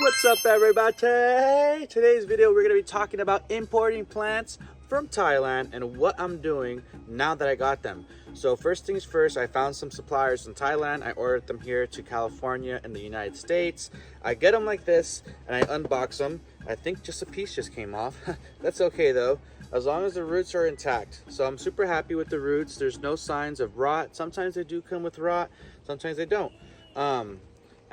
What's up, everybody? Today's video we're going to be talking about importing plants from Thailand and what I'm doing now that I got them. So first things first, I found some suppliers in Thailand. I ordered them here to California in the United States. I get them like this and I unbox them. I think just a piece just came off. That's okay though, as long as the roots are intact. So I'm super happy with the roots. There's no signs of rot. Sometimes they do come with rot, sometimes they don't.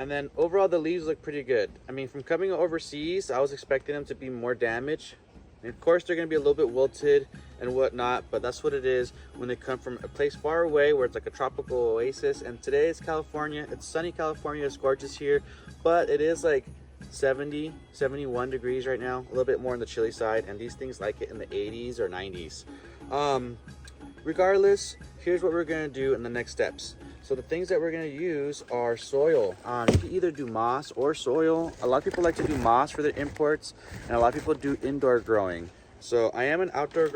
And then overall the leaves look pretty good. I mean, from coming overseas, I was expecting them to be more damaged. And of course they're gonna be a little bit wilted and whatnot, but that's what it is when they come from a place far away where it's like a tropical oasis. And today it's California. It's sunny California, it's gorgeous here, but it is like 70, 71 degrees right now, a little bit more on the chilly side, and these things like it in the 80s or 90s. Regardless, here's what we're gonna do in the next steps. So the things that we're gonna use are soil. You can either do moss or soil. A lot of people like to do moss for their imports, and a lot of people do indoor growing. So I am an outdoor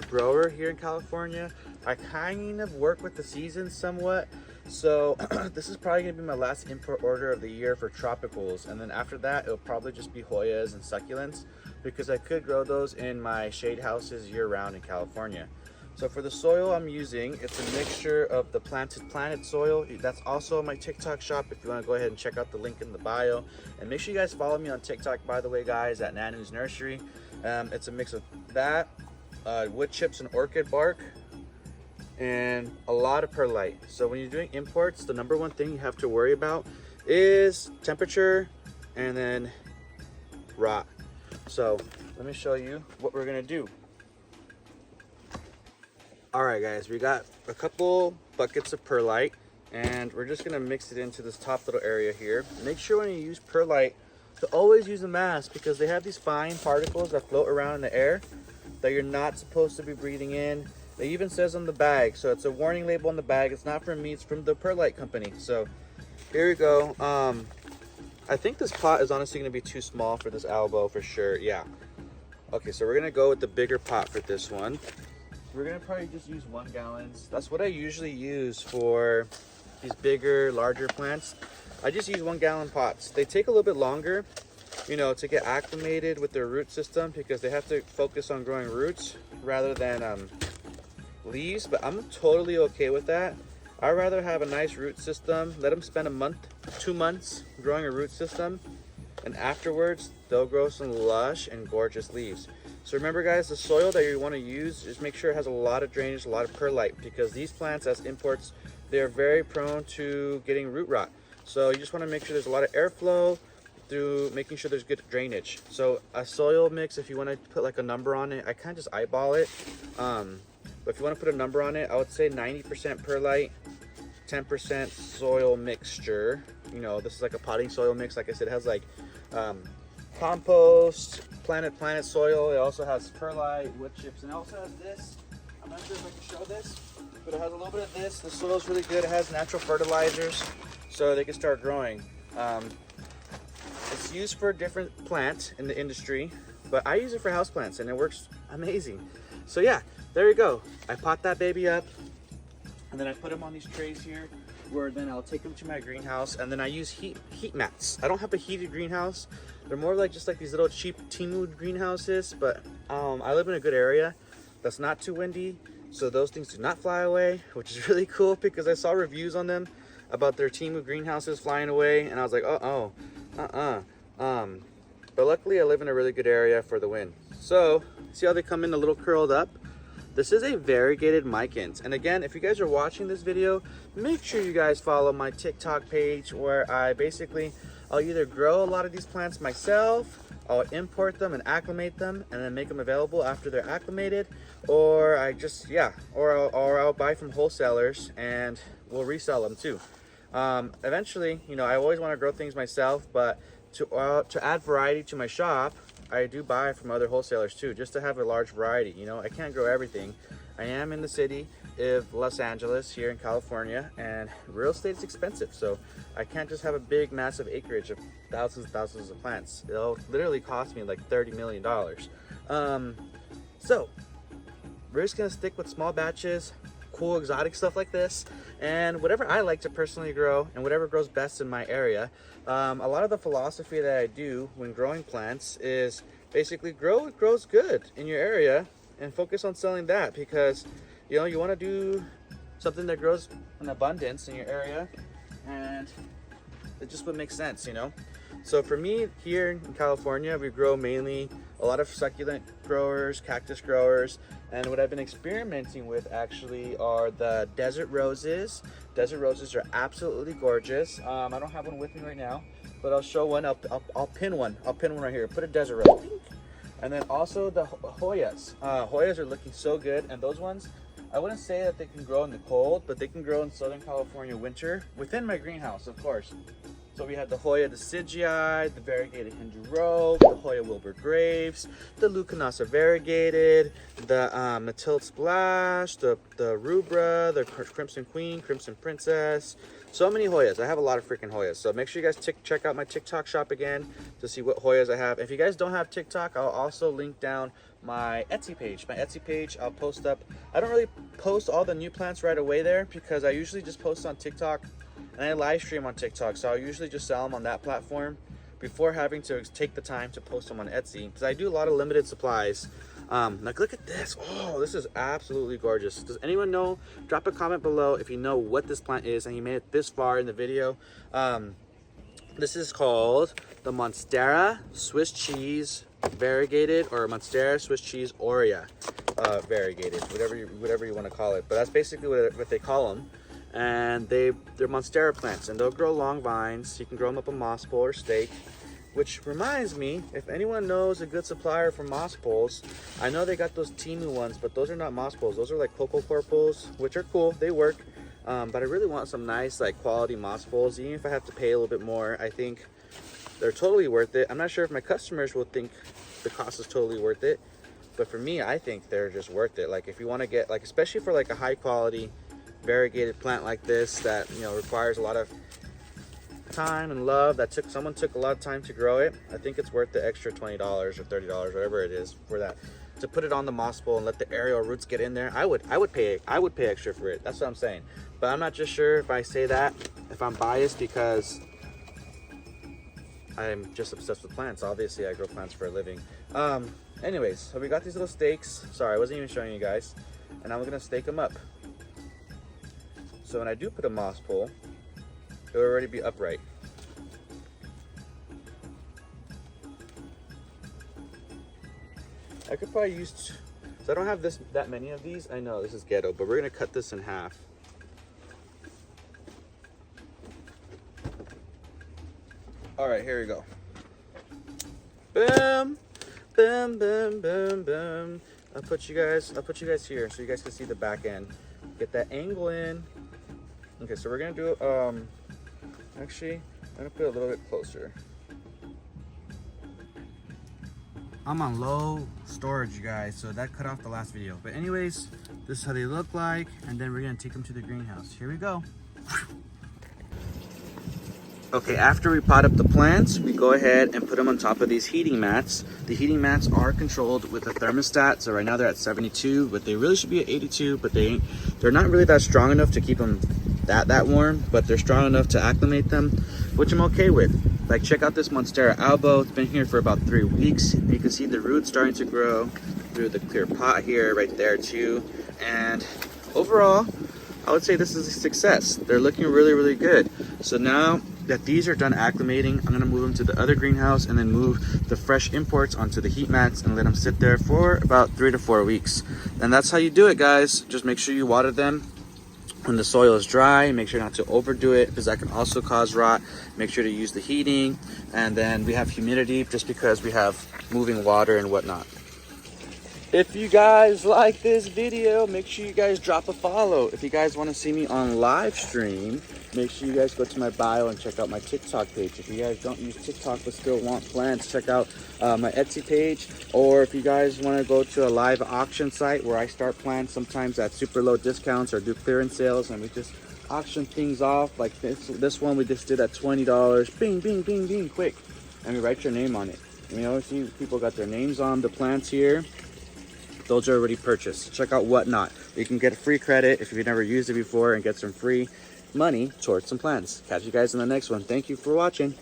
grower here in California. I kind of work with the seasons somewhat. So this is probably gonna be my last import order of the year for tropicals. And then after that, it'll probably just be Hoyas and succulents, because I could grow those in my shade houses year round in California. So for the soil I'm using, it's a mixture of the Planted Planet soil. That's also on my TikTok shop if you want to go ahead and check out the link in the bio. And make sure you guys follow me on TikTok, by the way, guys, at Nanu's Nursery. It's a mix of that, wood chips and orchid bark, and a lot of perlite. So when you're doing imports, the number one thing you have to worry about is temperature and then rot. So let me show you what we're gonna do. All right, guys, we got a couple buckets of perlite, and we're just gonna mix it into this top little area here. Make sure when you use perlite to always use a mask, because they have these fine particles that float around in the air that you're not supposed to be breathing in. It even says on the bag, so it's a warning label on the bag. It's not from me, it's from the perlite company. So here we go. I think this pot is honestly gonna be too small for this elbow for sure. Yeah. Okay, so we're gonna go with the bigger pot for this one. We're gonna probably just use 1 gallons. That's what I usually use for these bigger, larger plants. I just use 1 gallon pots. They take a little bit longer, you know, to get acclimated with their root system, because they have to focus on growing roots rather than leaves, but I'm totally okay with that. I'd rather have a nice root system, let them spend a month, 2 months growing a root system, and afterwards they'll grow some lush and gorgeous leaves. So remember, guys, the soil that you want to use, just make sure it has a lot of drainage, a lot of perlite, because these plants as imports, they're very prone to getting root rot. So you just want to make sure there's a lot of airflow through making sure there's good drainage. So a soil mix, if you want to put like a number on it, I kind of just eyeball it. But if you want to put a number on it, I would say 90% perlite, 10% soil mixture. You know, this is like a potting soil mix. Like I said, it has like compost, Planet soil. It also has perlite, wood chips, and it also has this. I'm not sure if I can show this, but it has a little bit of this. The soil is really good. It has natural fertilizers, so they can start growing. It's used for a different plant in the industry, but I use it for houseplants, and it works amazing. So yeah, there you go. I pot that baby up, and then I put them on these trays here, where then I'll take them to my greenhouse, and then I use heat mats. I don't have a heated greenhouse. They're more like just like these little cheap Timu greenhouses, but I live in a good area that's not too windy, so those things do not fly away, which is really cool, because I saw reviews on them about their Timu greenhouses flying away, and I was like, but luckily I live in a really good area for the wind. So see how they come in a little curled up? This is a variegated micans. And again, if you guys are watching this video, make sure you guys follow my TikTok page, where I'll either grow a lot of these plants myself, I'll import them and acclimate them, and then make them available after they're acclimated, or I'll buy from wholesalers and we'll resell them too. Eventually, you know, I always want to grow things myself, but to add variety to my shop, I do buy from other wholesalers too, just to have a large variety. You know, I can't grow everything. I am in the city of Los Angeles here in California, and real estate is expensive, so I can't just have a big massive acreage of thousands and thousands of plants. It'll literally cost me like $30 million. So we're just gonna stick with small batches, cool exotic stuff like this, and whatever I like to personally grow and whatever grows best in my area. A lot of the philosophy that I do when growing plants is basically grow what grows good in your area and focus on selling that, because you know you want to do something that grows in abundance in your area, and it just would make sense, you know. So for me here in California, we grow mainly a lot of succulent growers, cactus growers, and what I've been experimenting with actually are the desert roses. Desert roses are absolutely gorgeous. I don't have one with me right now, but I'll show one. I'll pin one. I'll pin one right here. Put a desert rose. And then also the Hoyas. Hoyas are looking so good, and those ones, I wouldn't say that they can grow in the cold, but they can grow in Southern California winter within my greenhouse, of course. So we have the Hoya decidii, the variegated Hindu robe, the Hoya Wilbur Graves, the Leucanassa variegated, the Matilde Splash, the Rubra, the Crimson Queen, Crimson Princess. So many Hoyas. I have a lot of freaking Hoyas. So make sure you guys check out my TikTok shop again to see what Hoyas I have. If you guys don't have TikTok, I'll also link down my Etsy page. My Etsy page, I'll post up. I don't really post all the new plants right away there because I usually just post on TikTok. And I live stream on TikTok, so I'll usually just sell them on that platform before having to take the time to post them on Etsy, because I do a lot of limited supplies. Like, look at this. Oh, this is absolutely gorgeous. Does anyone know? Drop a comment below if you know what this plant is and you made it this far in the video. This is called the Monstera Swiss Cheese Variegated, or Monstera Swiss Cheese Aurea Variegated, whatever you want to call it. But that's basically what they call them. And they're Monstera plants, and they'll grow long vines. You can grow them up a moss pole or stake. Which reminds me, if anyone knows a good supplier for moss poles, I know they got those Timu ones, but those are not moss poles. Those are like cocoa core poles, which are cool. They work. But I really want some nice, like, quality moss poles. Even if I have to pay a little bit more, I think they're totally worth it. I'm not sure if my customers will think the cost is totally worth it, but for me, I think they're just worth it. Like, if you want to get, like, especially for like a high quality variegated plant like this that, you know, requires a lot of time and love, that someone took a lot of time to grow it, I think it's worth the extra $20 or $30, whatever it is, for that, to put it on the moss pole and let the aerial roots get in there. I would pay extra for it. That's what I'm saying. But I'm not just sure if I say that, if I'm biased, because I'm just obsessed with plants. Obviously I grow plants for a living. Anyways, so we got these little stakes. Sorry, I wasn't even showing you guys. And now we're gonna stake them up. So when I do put a moss pole, it will already be upright. I could probably use, so I don't have that many of these. I know this is ghetto, but we're gonna cut this in half. All right, here we go. Boom, boom, boom, boom, boom. I'll put you guys here so you guys can see the back end. Get that angle in. Okay, so we're gonna do actually, I'm gonna put it a little bit closer. I'm on low storage, you guys, so that cut off the last video. But anyways, this is how they look like, and then we're gonna take them to the greenhouse. Here we go. Okay, after we pot up the plants, we go ahead and put them on top of these heating mats. The heating mats are controlled with a thermostat, so right now they're at 72, but they really should be at 82, but they're not really that strong enough to keep them that warm, but they're strong enough to acclimate them, which I'm okay with. Like, check out this Monstera albo. It's been here for about 3 weeks. You can see the roots starting to grow through the clear pot here, right there too. And overall, I would say this is a success. They're looking really, really good. So now that these are done acclimating, I'm gonna move them to the other greenhouse and then move the fresh imports onto the heat mats and let them sit there for about 3 to 4 weeks. And that's how you do it, guys. Just make sure you water them when the soil is dry. Make sure not to overdo it, because that can also cause rot. Make sure to use the heating, and then we have humidity just because we have moving water and whatnot. If you guys like this video, make sure you guys drop a follow. If you guys want to see me on live stream, make sure you guys go to my bio and check out my TikTok page. If you guys don't use TikTok but still want plants, check out my Etsy page. Or if you guys want to go to a live auction site where I start plants sometimes at super low discounts or do clearance sales, and we just auction things off. Like this one we just did at $20. Bing, bing, bing, bing, quick. And we write your name on it. And you know, see people got their names on the plants here. those are already purchased. Check out Whatnot. You can get a free credit if you've never used it before and get some free money towards some plants. Catch you guys in the next one. Thank you for watching.